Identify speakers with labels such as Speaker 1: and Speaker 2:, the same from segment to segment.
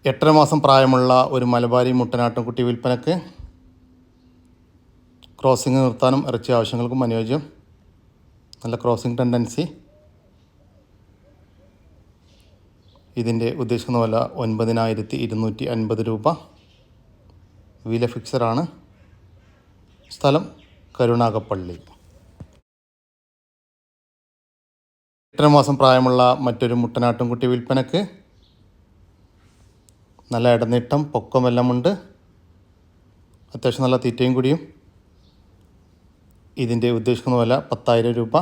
Speaker 1: 8.5 മാസം പ്രായമുള്ള ഒരു മലബാരി മുട്ടനാട്ടിൻകുട്ടി വിൽപ്പനക്ക്. ക്രോസിംഗ് നിർത്താനും ഇറച്ചി ആവശ്യങ്ങൾക്കും അനുയോജ്യം. നല്ല ക്രോസിംഗ് ടെൻഡൻസി. ഇതിൻ്റെ ഉദ്ദേശിക്കുന്ന വില 9,250 രൂപ. വില ഫിക്സഡാണ്. സ്ഥലം കരുനാഗപ്പള്ളി. 8.5 മാസം പ്രായമുള്ള മറ്റൊരു മുട്ടനാട്ടിൻകുട്ടി വിൽപ്പനക്ക്. നല്ല ഇടനീട്ടം, പൊക്കമെല്ലാമുണ്ട്. അത്യാവശ്യം നല്ല തീറ്റയും കൂടിയും. ഇതിൻ്റെ ഉദ്ദേശിക്കുന്ന വില 10,000 രൂപ.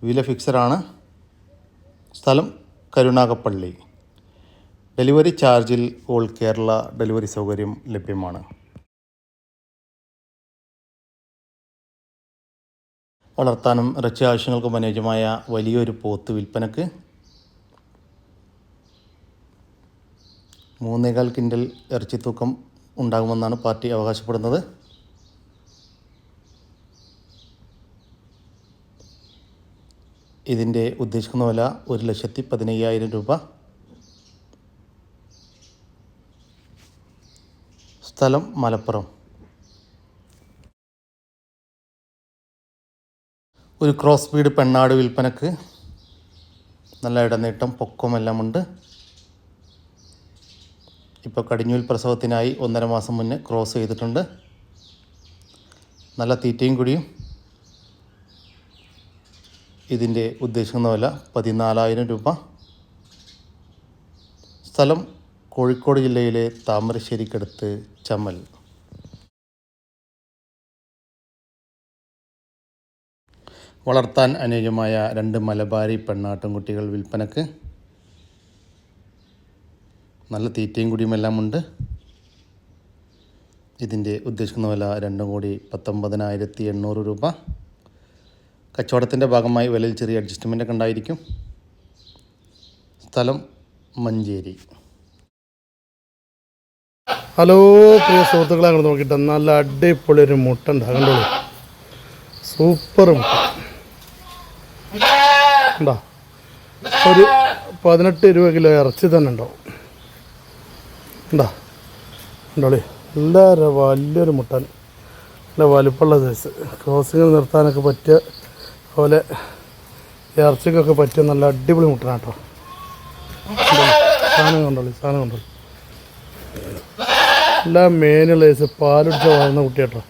Speaker 1: വില ഫിക്സഡാണ്. സ്ഥലം കരുനാഗപ്പള്ളി. ഡെലിവറി ചാർജിൽ ഓൾ കേരള ഡെലിവറി സൗകര്യം ലഭ്യമാണ്. വളർത്താനും ഇറച്ചി ആവശ്യങ്ങൾക്കും അനുയോജ്യമായ വലിയൊരു പോത്ത് വിൽപ്പനക്ക്. 3.25 കിൻഡൽ ഇറച്ചി തൂക്കം ഉണ്ടാകുമെന്നാണ് പാർട്ടി അവകാശപ്പെടുന്നത്. ഇതിൻ്റെ ഉദ്ദേശിക്കുന്ന വില 1,15,000 രൂപ. സ്ഥലം മലപ്പുറം. ഒരു ക്രോസ് ബീഡ് പെണ്ണാട് വിൽപ്പനക്ക്. നല്ല ഇടനീട്ടം, പൊക്കമെല്ലാമുണ്ട്. ഇപ്പോൾ കടിഞ്ഞൂൽ പ്രസവത്തിനായി 1.5 മാസം മുന്നേ ക്രോസ് ചെയ്തിട്ടുണ്ട്. നല്ല തീറ്റയും കൂടിയും. ഇതിൻ്റെ ഉദ്ദേശിക്കുന്ന വില 14,000 രൂപ. സ്ഥലം കോഴിക്കോട് ജില്ലയിലെ താമരശ്ശേരിക്കടുത്ത് ചമ്മൽ. വളർത്താൻ അനുയോജ്യമായ 2 മലബാരി പെണ്ണാട്ടിൻകുട്ടികൾ വിൽപ്പനക്ക്. നല്ല തീറ്റയും കൂടിയുമെല്ലാം ഉണ്ട്. ഇതിൻ്റെ ഉദ്ദേശിക്കുന്ന വില 2,19,800 രൂപ. കച്ചവടത്തിൻ്റെ ഭാഗമായി വിലയിൽ ചെറിയ അഡ്ജസ്റ്റ്മെൻ്റൊക്കെ ഉണ്ടായിരിക്കും. സ്ഥലം മഞ്ചേരി.
Speaker 2: ഹലോ പ്രിയ സുഹൃത്തുക്കളെ, അങ്ങോട്ട് നോക്കിയിട്ട് നല്ല അടിപൊളി ഒരു മുട്ട ഉണ്ട്. കണ്ടോളൂ, സൂപ്പർ മുട്ട ഉണ്ടോ. ഒരു 18 രൂപ കിലോ ഇറച്ചി തന്നെ ഉണ്ടാവും. ഉണ്ടോ, കണ്ടോളി, എല്ലാവരും വലിയൊരു മുട്ടൻ, നല്ല വലിപ്പമുള്ള സൈസ്. ക്രോസിങ് നിർത്താനൊക്കെ പറ്റിയ പോലെ ഇറച്ചിക്കൊക്കെ പറ്റിയ നല്ല അടിപൊളി മുട്ടനാട്ടോ. സാധനം കണ്ടോളി, എല്ലാ മേനുള്ള സൈസ് പാലുടിച്ച വളർന്ന കുട്ടിയാട്ടോ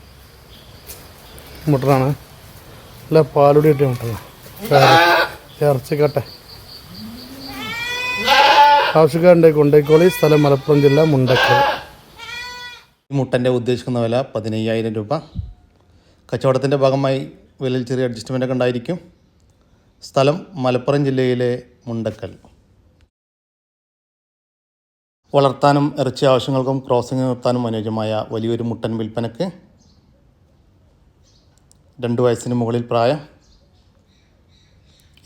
Speaker 2: മുട്ടനാണ്. നല്ല പാലുടി കിട്ടിയ മുട്ടനാണ്. ഇറച്ചിക്കട്ടെ ആവശ്യക്കാരുണ്ടെ കൊണ്ടേക്കോളി. സ്ഥലം മലപ്പുറം ജില്ല, മുണ്ടക്കൽ.
Speaker 1: ഈ മുട്ടൻ്റെ ഉദ്ദേശിക്കുന്ന വില 15,000 രൂപ. കച്ചവടത്തിൻ്റെ ഭാഗമായി വിലയിൽ ചെറിയ അഡ്ജസ്റ്റ്മെൻ്റൊക്കെ ഉണ്ടായിരിക്കും. സ്ഥലം മലപ്പുറം ജില്ലയിലെ മുണ്ടക്കൽ. വളർത്താനും ഇറച്ചി ആവശ്യങ്ങൾക്കും ക്രോസിംഗ് നിർത്താനും അനുയോജ്യമായ വലിയൊരു മുട്ടൻ വിൽപ്പനക്ക്. 2 വയസ്സിന് മുകളിൽ പ്രായം.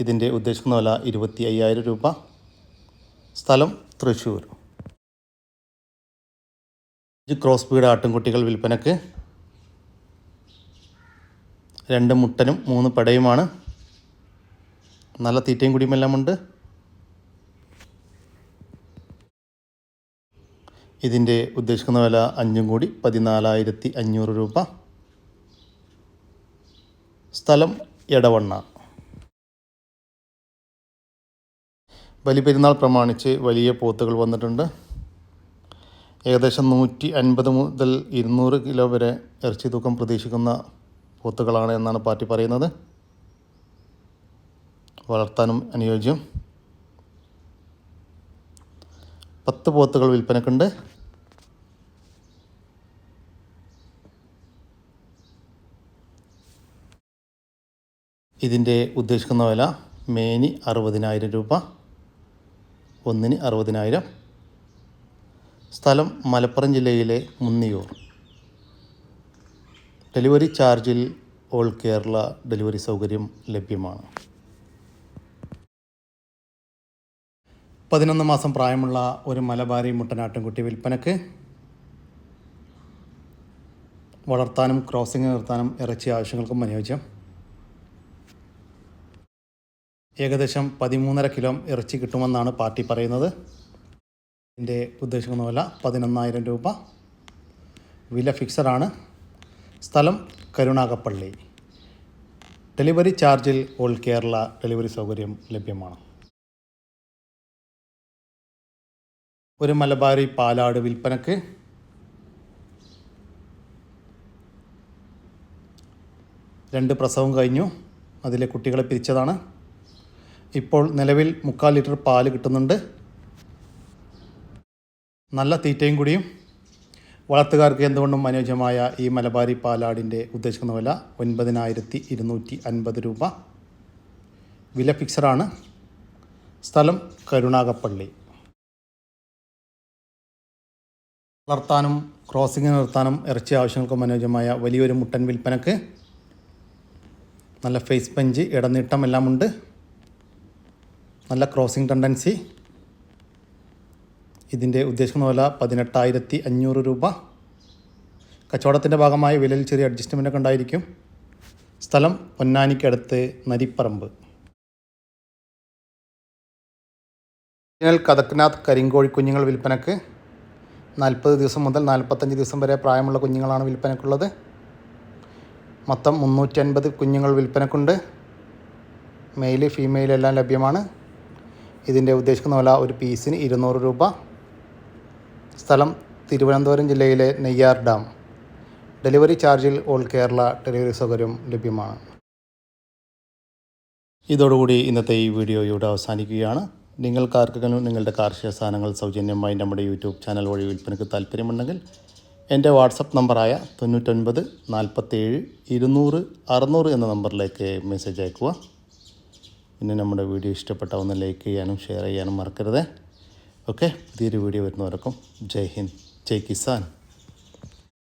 Speaker 1: ഇതിൻ്റെ ഉദ്ദേശിക്കുന്ന വില 25,000 രൂപ. സ്ഥലം തൃശ്ശൂർ. ക്രോസ് ബീഡ് ആട്ടിൻകുട്ടികൾ വിൽപ്പനക്ക്. 2 മുട്ടനും 3 പെടയുമാണ്. നല്ല തീറ്റയും കുടിയുമെല്ലാമുണ്ട്. ഇതിൻ്റെ ഉദ്ദേശിക്കുന്ന വില 5 കൂടി 14,500 രൂപ. സ്ഥലം എടവണ്ണ. ബലിപെരുന്നാൾ പ്രമാണിച്ച് വലിയ പോത്തുകൾ വന്നിട്ടുണ്ട്. ഏകദേശം 150 മുതൽ 200 കിലോ വരെ ഇറച്ചി തൂക്കം പ്രതീക്ഷിക്കുന്ന പോത്തുകളാണ് എന്നാണ് പാർട്ടി പറയുന്നത്. വളർത്താനും അനുയോജ്യം. 10 പോത്തുകൾ വിൽപ്പനക്കുണ്ട്. ഇതിൻ്റെ ഉദ്ദേശിക്കുന്ന വില മേനി 60,000 രൂപ. ഒന്നിന് 60,000. സ്ഥലം മലപ്പുറം ജില്ലയിലെ മുന്നിയൂർ. ഡെലിവറി ചാർജിൽ ഓൾ കേരള ഡെലിവറി സൗകര്യം ലഭ്യമാണ്. 11 മാസം പ്രായമുള്ള ഒരു മലബാരി മുട്ടനാട്ടിൻകുട്ടി വിൽപ്പനക്ക്. വളർത്താനും ക്രോസിംഗ് നിർത്താനും ഇറച്ചി ആവശ്യങ്ങൾക്കും അനുയോജ്യം. ഏകദേശം 13.5 കിലോ ഇറച്ചി കിട്ടുമെന്നാണ് പാർട്ടി പറയുന്നത്. ഇതിൻ്റെ ഉദ്ദേശിക്കുന്ന വില 11,000 രൂപ. വില ഫിക്സഡാണ്. സ്ഥലം കരുനാഗപ്പള്ളി. ഡെലിവറി ചാർജിൽ ഓൾ കേരള ഡെലിവറി സൗകര്യം ലഭ്യമാണ്. ഒരു മലബാരി പാലാട് വിൽപ്പനക്ക്. 2 പ്രസവം കഴിഞ്ഞു. അതിലെ കുട്ടികളെ പിരിച്ചതാണ്. ഇപ്പോൾ നിലവിൽ 3/4 ലിറ്റർ പാല് കിട്ടുന്നുണ്ട്. നല്ല തീറ്റയും കൂടിയും. വളർത്തുകാർക്ക് എന്തുകൊണ്ടും അനുയോജ്യമായ ഈ മലബാരി പാലാടിൻ്റെ ഉദ്ദേശിക്കുന്ന വില 9,250 രൂപ. വില ഫിക്സഡാണ്. സ്ഥലം കരുനാഗപ്പള്ളി. വളർത്താനും ക്രോസിംഗ് നിർത്താനും ഇറച്ചി ആവശ്യങ്ങൾക്കും അനുയോജ്യമായ വലിയൊരു മുട്ടൻ വിൽപ്പനക്ക്. നല്ല ഫേസ് പഞ്ച്, ഇടനീട്ടം എല്ലാം ഉണ്ട്. നല്ല ക്രോസിംഗ് ടെൻഡൻസി. ഇതിൻ്റെ ഉദ്ദേശിക്കുന്ന വില 18,500 രൂപ. കച്ചവടത്തിൻ്റെ ഭാഗമായി വിലയിൽ ചെറിയ അഡ്ജസ്റ്റ്മെൻ്റൊക്കെ ഉണ്ടായിരിക്കും. സ്ഥലം പൊന്നാനിക്കടുത്ത് നരിപ്പറമ്പ്. കദക്നാഥ് കരിങ്കോഴി കുഞ്ഞുങ്ങൾ വിൽപ്പനക്ക്. 40 ദിവസം മുതൽ 45 ദിവസം വരെ പ്രായമുള്ള കുഞ്ഞുങ്ങളാണ് വിൽപ്പനക്കുള്ളത്. മൊത്തം 350 കുഞ്ഞുങ്ങൾ വിൽപ്പനക്കുണ്ട്. മെയിൽ ഫീമെയിൽ എല്ലാം ലഭ്യമാണ്. ഇതിൻ്റെ ഉദ്ദേശിക്കുന്ന വില ഒരു പീസിന് 200 രൂപ. സ്ഥലം തിരുവനന്തപുരം ജില്ലയിലെ നെയ്യാർ ഡാം. ഡെലിവറി ചാർജിൽ ഓൾ കേരള ഡെലിവറി സൗകര്യം ലഭ്യമാണ്. ഇതോടുകൂടി ഇന്നത്തെ ഈ വീഡിയോ ഇവിടെ അവസാനിക്കുകയാണ്. നിങ്ങൾക്കാർക്കെങ്കിലും നിങ്ങളുടെ കാർഷിക സാധനങ്ങൾ സൗജന്യമായി നമ്മുടെ യൂട്യൂബ് ചാനൽ വഴി വിൽപ്പനയ്ക്ക് താല്പര്യമുണ്ടെങ്കിൽ എൻ്റെ വാട്സപ്പ് നമ്പറായ 99 47 200 600 എന്ന നമ്പറിലേക്ക് മെസ്സേജ് അയക്കുക. പിന്നെ നമ്മുടെ വീഡിയോ ഇഷ്ടപ്പെട്ട ഒന്ന് ലൈക്ക് ചെയ്യാനും ഷെയർ ചെയ്യാനും മറക്കരുത്. ഓക്കെ, പുതിയൊരു വീഡിയോ വരുന്നവർക്കും ജയ് ഹിന്ദ്, ജയ് കിസാൻ.